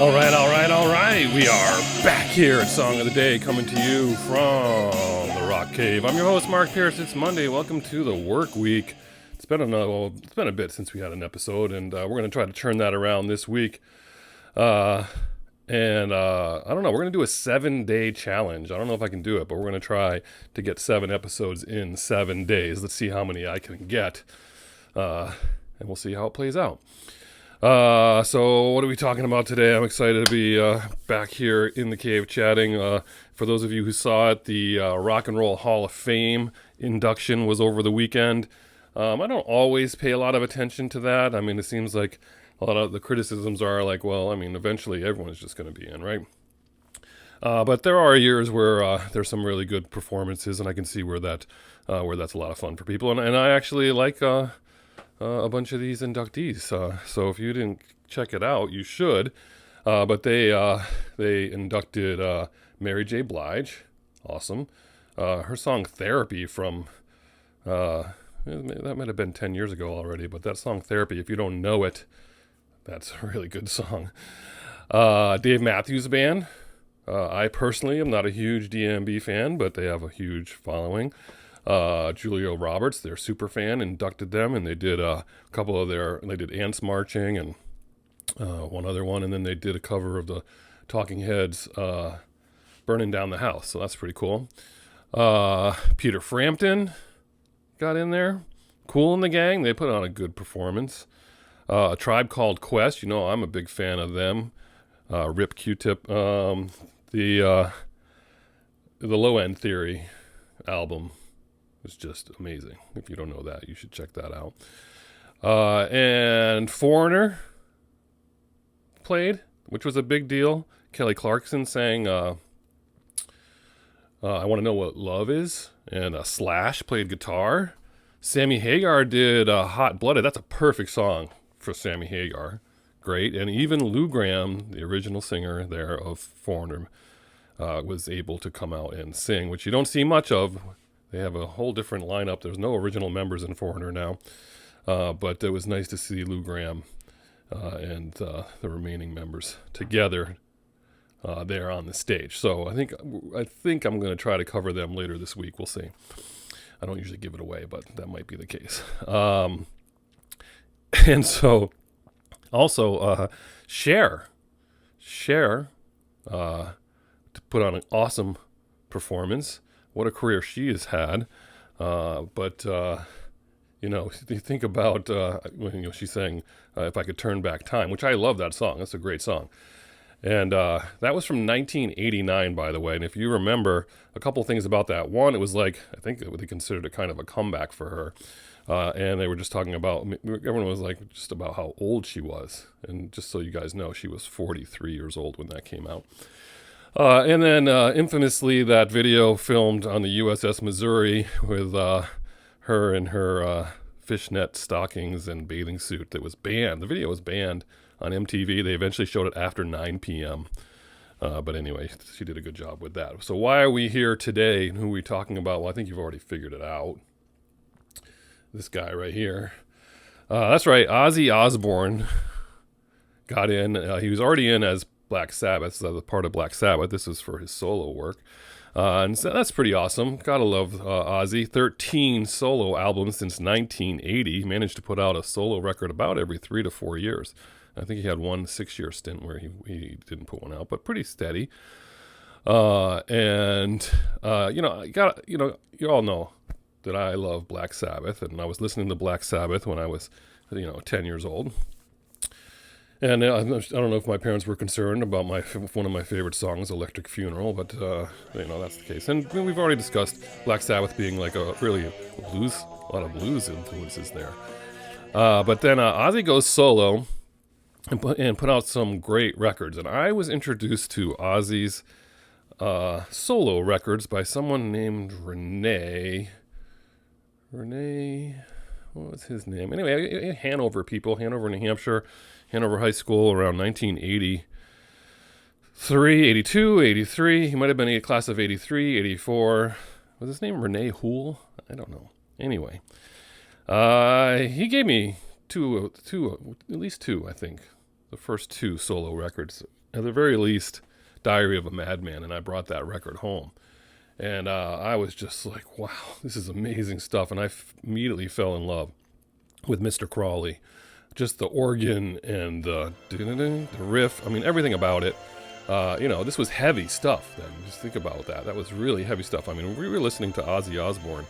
All right. We are back here at Song of the Day, coming to you from the Rock Cave. I'm your host, Mark Pierce. It's Monday. Welcome to the work week. It's been a bit since we had an episode, and we're going to try to turn that around this week. I don't know. We're going to do a 7-day challenge. I don't know if I can do it, but we're going to try to get 7 episodes in 7 days. Let's see how many I can get, and we'll see how it plays out. So what are we talking about today? I'm excited to be back here in the cave chatting. For those of you who saw it, the Rock and Roll Hall of Fame induction was over the weekend. I don't always pay a lot of attention to that. I mean, it seems like a lot of the criticisms are like, well, I mean, eventually everyone's just going to be in, right? But there are years where there's some really good performances, and I can see where that's a lot of fun for people. And I actually like a bunch of these inductees. So if you didn't check it out, you should. But they inducted Mary J Blige. Awesome. Her song Therapy from, that might have been 10 years ago already, but that song Therapy, if you don't know it, that's a really good song. Dave Matthews Band. I personally am not a huge DMB fan, but they have a huge following. Trujillo Roberts, their super fan, inducted them, and they did a couple of they did Ants Marching and one other one, and then they did a cover of the Talking Heads, Burning Down the House, so that's pretty cool. Peter Frampton got in there. Cool in the Gang, they put on a good performance. A Tribe Called Quest, you know I'm a big fan of them. Rip Q-Tip, the Low End Theory album was just amazing. If you don't know that, you should check that out. And Foreigner played, which was a big deal. Kelly Clarkson sang I Want to Know What Love Is, and Slash played guitar. Sammy Hagar did Hot Blooded. That's a perfect song for Sammy Hagar. Great. And even Lou Gramm, the original singer there of Foreigner, was able to come out and sing, which you don't see much of. They have a whole different lineup. There's no original members in Foreigner now. But it was nice to see Lou Gramm and the remaining members together there on the stage. So I think I'm going to try to cover them later this week. We'll see. I don't usually give it away, but that might be the case. And so also Cher to put on an awesome performance. What a career she has had. But you think about when she sang If I Could Turn Back Time, which I love that song. That's a great song. And that was from 1989, by the way. And if you remember a couple things about that. One, it was like, I think they considered it kind of a comeback for her. And they were just talking about, everyone was like just about how old she was. And just so you guys know, she was 43 years old when that came out. And then infamously, that video filmed on the USS Missouri with her in her fishnet stockings and bathing suit that was banned. The video was banned on MTV. They eventually showed it after 9 p.m. But anyway, she did a good job with that. So why are we here today? Who are we talking about? Well, I think you've already figured it out. This guy right here. That's right. Ozzy Osbourne got in. He was already in as Black Sabbath, so part of Black Sabbath. This is for his solo work. And so that's pretty awesome. Gotta love Ozzy. 13 solo albums since 1980. He managed to put out a solo record about every 3 to 4 years. I think he had one 6-year stint where he didn't put one out, but pretty steady. You all know that I love Black Sabbath, and I was listening to Black Sabbath when I was, 10 years old. And I don't know if my parents were concerned about one of my favorite songs, Electric Funeral, but, that's the case. And we've already discussed Black Sabbath being like a lot of blues influences there. But then Ozzy goes solo and put out some great records. And I was introduced to Ozzy's solo records by someone named Renee, what was his name? Anyway, Hanover, New Hampshire, Hanover High School around 1983, 82, 83. He might have been a class of 83, 84. Was his name Renee Hoole? I don't know. Anyway, He gave me two, at least two, I think. The first two solo records. At the very least, Diary of a Madman, and I brought that record home. And I was just like, wow, this is amazing stuff. And I immediately fell in love with Mr. Crowley. Just the organ and the riff. I mean, everything about it. This was heavy stuff then. Just think about that. That was really heavy stuff. I mean, when we were listening to Ozzy Osbourne,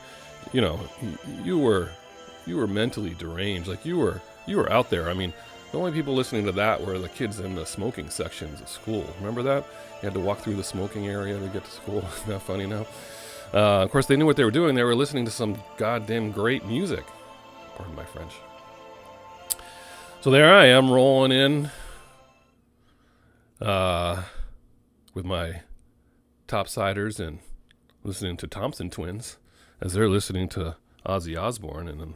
you were mentally deranged. Like you were out there. I mean, the only people listening to that were the kids in the smoking sections at school. Remember that? You had to walk through the smoking area to get to school. Isn't that funny now? Of course, they knew what they were doing. They were listening to some goddamn great music. Pardon my French. So there I am rolling in with my topsiders and listening to Thompson Twins as they're listening to Ozzy Osbourne.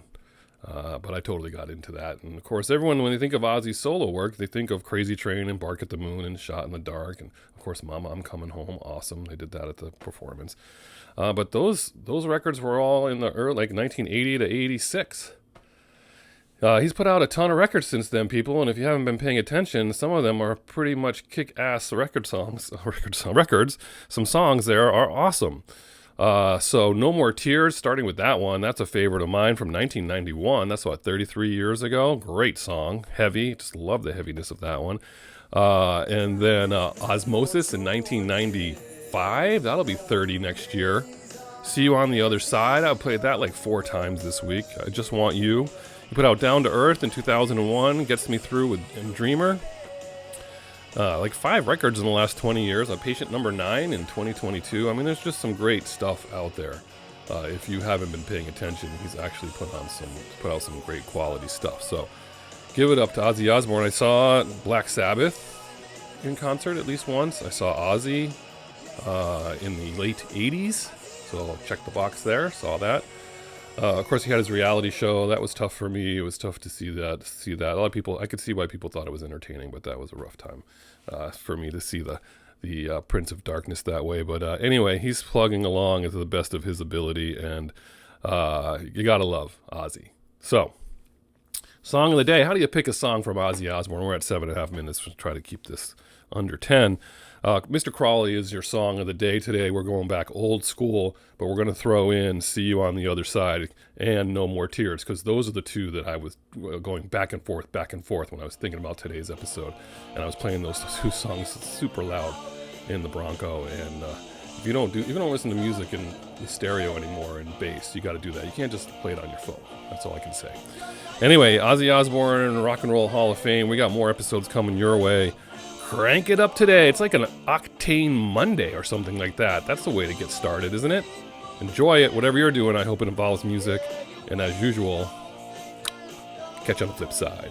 But I totally got into that. And of course, everyone, when they think of Ozzy's solo work, they think of Crazy Train and Bark at the Moon and Shot in the Dark. And of course, Mama, I'm Coming Home. Awesome. They did that at the performance. But those records were all in the early, like 1980 to 86. He's put out a ton of records since then, people, and if you haven't been paying attention, some of them are pretty much kick-ass records. Some songs there are awesome. So No More Tears, starting with that one, that's a favorite of mine from 1991. That's 33 years ago. Great song, heavy, just love the heaviness of that one. And then Osmosis in 1995, that'll be 30 next year. See You on the Other Side, I played that like 4 times this week. I Just Want You. He put out Down to Earth in 2001, Gets Me Through with Dreamer. Like 5 records in the last 20 years. Patient number 9 in 2022. I mean, there's just some great stuff out there. If you haven't been paying attention, he's actually put out some great quality stuff. So give it up to Ozzy Osbourne. I saw Black Sabbath in concert at least once. I saw Ozzy in the late 80s. So check the box there. Saw that. Of course, he had his reality show. That was tough for me. It was tough to see that. A lot of people, I could see why people thought it was entertaining, but that was a rough time for me to see the Prince of Darkness that way. But anyway, he's plugging along to the best of his ability, and you gotta love Ozzy. So, song of the day. How do you pick a song from Ozzy Osbourne? We're at 7.5 minutes. We'll try to keep this under 10. Mr. Crowley is your song of the day today. We're going back old school, but we're going to throw in See You on the Other Side and No More Tears, because those are the two that I was going back and forth when I was thinking about today's episode. And I was playing those 2 songs super loud in the Bronco. And if you don't listen to music in the stereo anymore and bass, you got to do that. You can't just play it on your phone. That's all I can say. Anyway, Ozzy Osbourne, Rock and Roll Hall of Fame. We got more episodes coming your way. Crank it up today. It's like an Octane Monday or something like that. That's the way to get started, isn't it? Enjoy it, whatever you're doing. I hope it involves music. And as usual, catch you on the flip side.